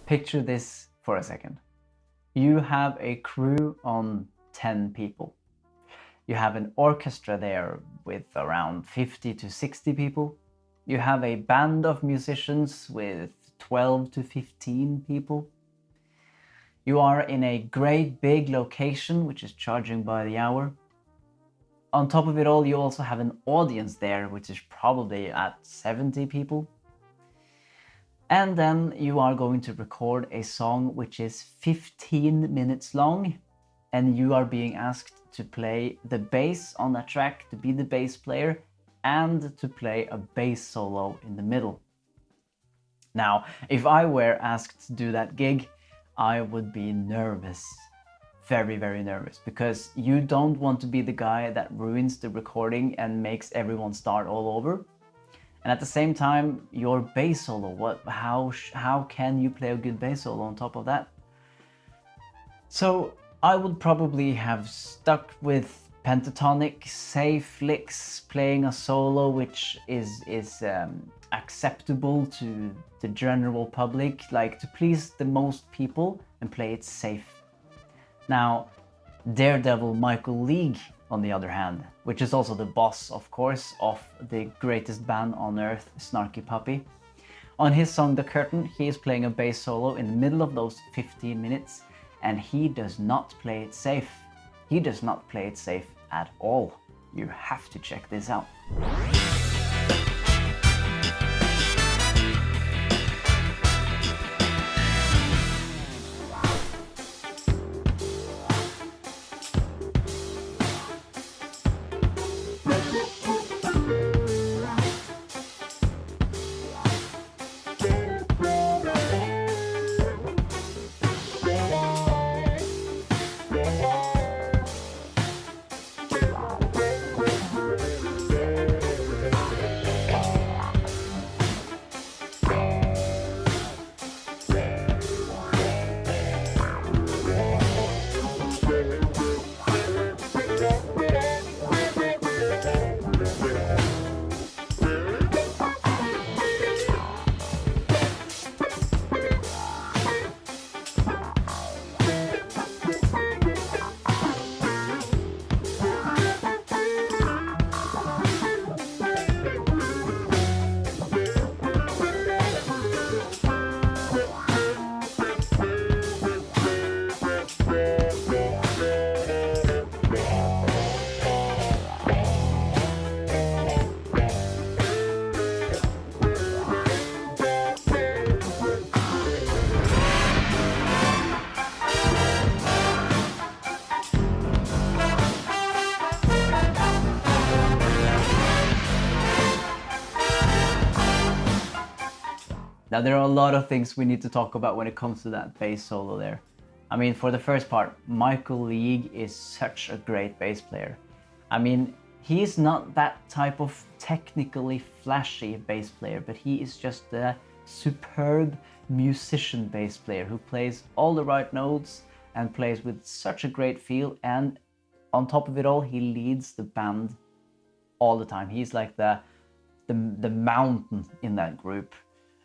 Picture this for a second. You have a crew on 10 people. You have an orchestra there with around 50 to 60 people. You have a band of musicians with 12 to 15 people. You are in a great big location, which is charging by the hour. On top of it all, you also have an audience there, which is probably at 70 people. And then you are going to record a song which is 15 minutes long, and you are being asked to play the bass on that track, to be the bass player, and to play a bass solo in the middle. Now, if I were asked to do that gig, I would be nervous. Very, very nervous, because you don't want to be the guy that ruins the recording and makes everyone start all over. And at the same time, your bass solo, how can you play a good bass solo on top of that? So I would probably have stuck with pentatonic, safe licks, playing a solo which is acceptable to the general public, like to please the most people, and play it safe. Now, Daredevil Michael League, on the other hand, which is also the boss, of course, of the greatest band on earth, Snarky Puppy. On his song The Curtain, he is playing a bass solo in the middle of those 15 minutes, and he does not play it safe. He does not play it safe at all. You have to check this out. Now, there are a lot of things we need to talk about when it comes to that bass solo there. I mean, for the first part, Michael League is such a great bass player. I mean, he's not that type of technically flashy bass player, but he is just a superb musician bass player who plays all the right notes and plays with such a great feel. And on top of it all, he leads the band all the time. He's like the mountain in that group.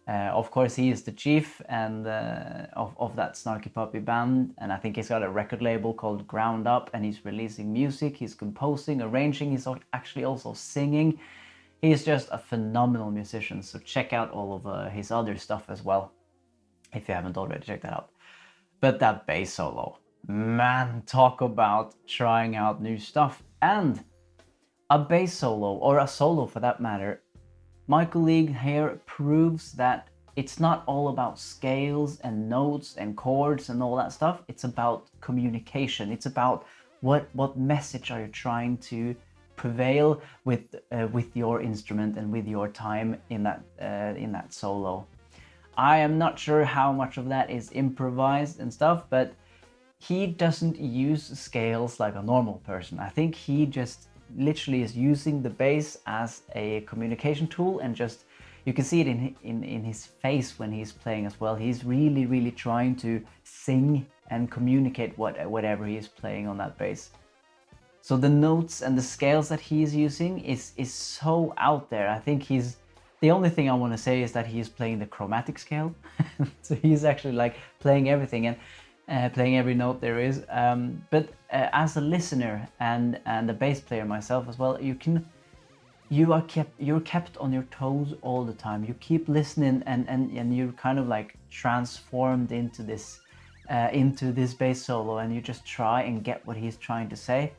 Of course, he is the chief and of that Snarky Puppy band, and I think he's got a record label called Ground Up, and he's releasing music, he's composing, arranging, he's actually also singing. He's just a phenomenal musician, so check out all of his other stuff as well, if you haven't already checked that out. But that bass solo, man, talk about trying out new stuff. And a bass solo, or a solo for that matter, Michael League here proves that it's not all about scales and notes and chords and all that stuff. It's about communication. It's about what message are you trying to prevail with your instrument and with your time in that solo. I am not sure how much of that is improvised and stuff, but he doesn't use scales like a normal person. I think he just literally is using the bass as a communication tool, and just you can see it in his face when he's playing as well. He's really trying to sing and communicate whatever he is playing on that bass. So the notes and the scales that he's using is so out there. I think he's The only thing I want to say is that he is playing the chromatic scale. So he's actually like playing everything and playing every note there is. But as a listener and a bass player myself as well, you're kept on your toes all the time. You keep listening and you're kind of like transformed into this bass solo, and you just try and get what he's trying to say.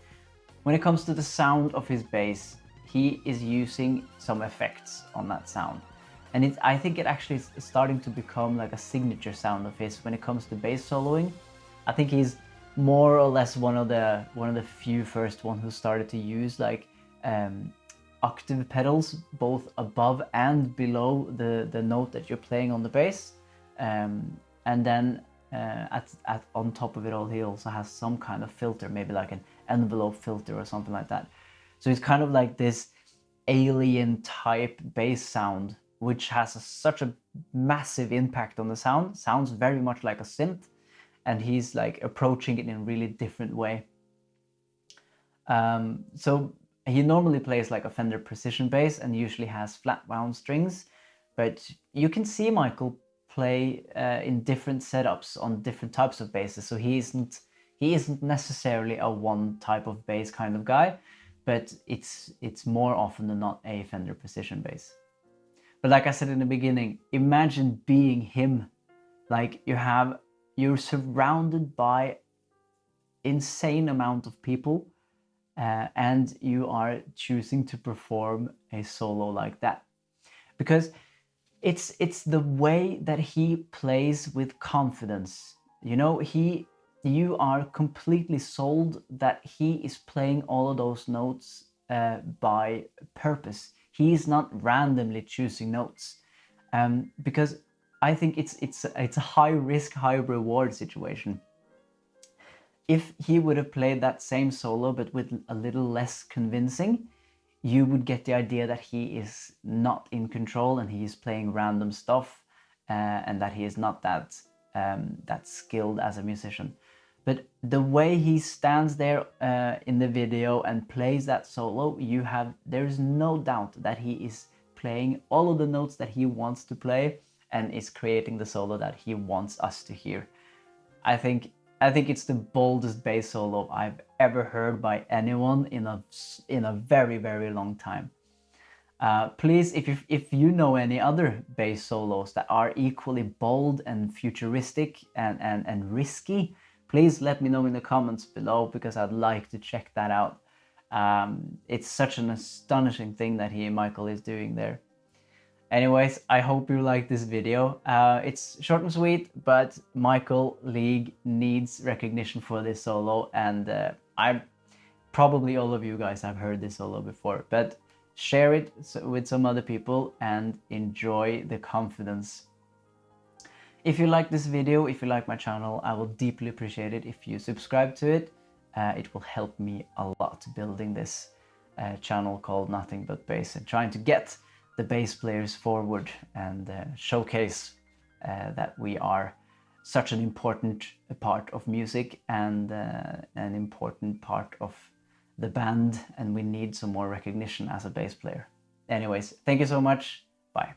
When it comes to the sound of his bass, he is using some effects on that sound, and I think it actually is starting to become like a signature sound of his when it comes to bass soloing. I think he's more or less one of the few first one who started to use like octave pedals both above and below the note that you're playing on the bass, and then on top of it all, he also has some kind of filter, maybe like an envelope filter or something like that. So it's kind of like this alien type bass sound, which has such a massive impact on the sound. Sounds very much like a synth, and he's like approaching it in a really different way. So he normally plays like a Fender Precision bass and usually has flat wound strings, but you can see Michael play in different setups on different types of basses. So he isn't necessarily a one type of bass kind of guy, but it's more often than not a Fender Precision bass. But like I said in the beginning, imagine being him. Like you're surrounded by insane amount of people, and you are choosing to perform a solo like that, because it's the way that he plays with confidence. You know, you are completely sold that he is playing all of those notes by purpose. He is not randomly choosing notes, because I think it's a high risk, high reward situation. If he would have played that same solo but with a little less convincing, you would get the idea that he is not in control and he is playing random stuff, and that he is not that skilled as a musician. But the way he stands there in the video and plays that solo, there is no doubt that he is playing all of the notes that he wants to play and is creating the solo that he wants us to hear. I think it's the boldest bass solo I've ever heard by anyone in a very, very long time. Please, if you know any other bass solos that are equally bold and futuristic and risky, please let me know in the comments below, because I'd like to check that out. It's such an astonishing thing that Michael is doing there. Anyways, I hope you like this video. It's short and sweet, but Michael League needs recognition for this solo, and probably all of you guys have heard this solo before, but share it with some other people and enjoy the confidence. If you like this video, if you like my channel, I will deeply appreciate it if you subscribe to it. It will help me a lot building this channel called Nothing But Bass, and trying to get the bass players forward and showcase that we are such an important part of music and an important part of the band, and we need some more recognition as a bass player. Anyways, thank you so much. Bye.